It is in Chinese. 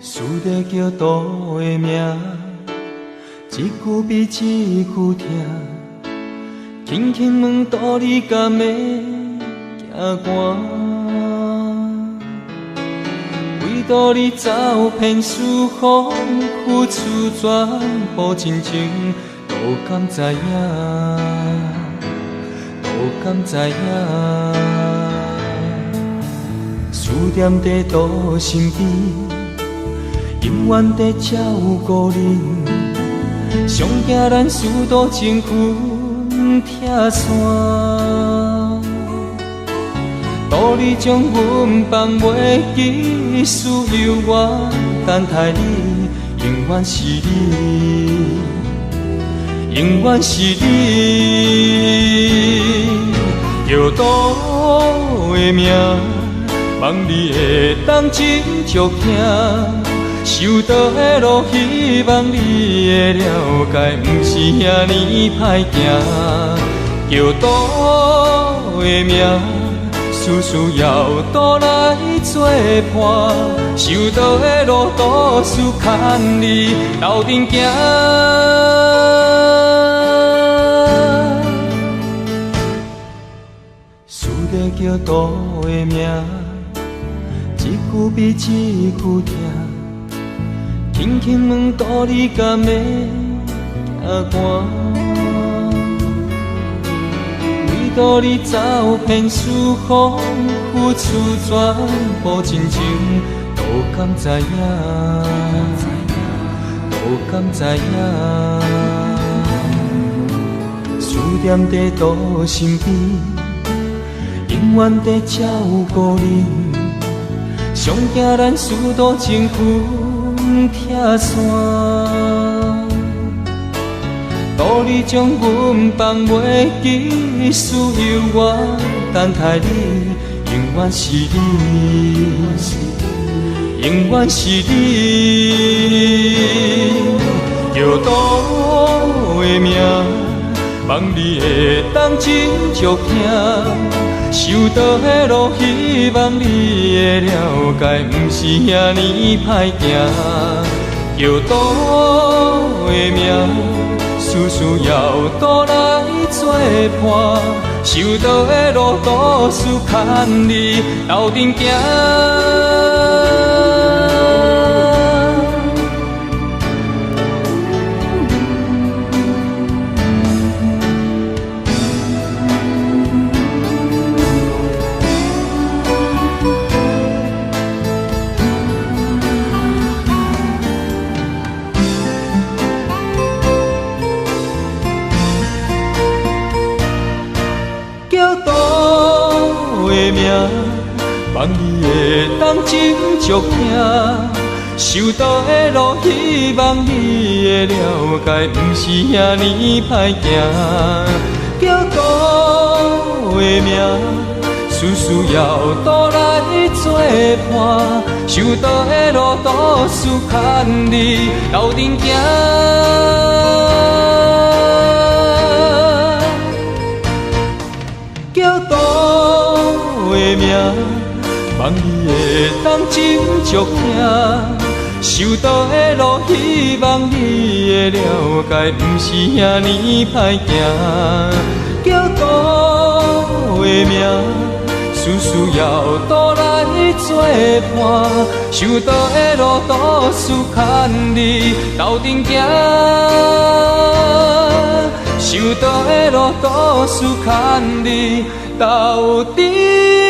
输得叫赌的命，一句比一句痛。轻轻问赌你敢会行寒？为赌你走遍四方，付出全部真情，都敢知影，都敢知影。思念在赌身边，永远在照顾恁，上惊咱输赌情分拆散。赌你将阮放袂记，事犹原等待你，永远是你，永远是你。叫赌的命，望你会当真足疼。受到的路，希望你会了解，不是遐尼歹行。叫赌的命，事事要赌来作伴。受到的路，赌事牵你斗阵行。输得叫赌的命，一句比一句痛。轻轻问赌你敢会行寒？为赌你走遍四方，付出全部真情，都敢知影，都敢知影。思念在赌身边，永远在照顾恁，上惊咱输赌情分拆散。赌你将阮放袂记，事犹原等待你，永远是你，永远是你。叫赌的命，望你会当真足疼。受到的路，希望你会了解，不是遐尼歹行。叫赌的命，事事要赌来作伴。受到的路，赌事牵你斗阵行。望你会当真足疼，受到的路，希望你会了解，不是遐尼歹行。叫赌的命，事事要赌来作伴。受到的路，赌事牵你斗阵行。叫赌的命，望你会当真足疼。受到的路，希望你会了解，不是遐尼歹行。叫赌的命，事事要赌来作伴。受到的路，赌事牵你斗阵行。受到的路，赌事牵你斗阵。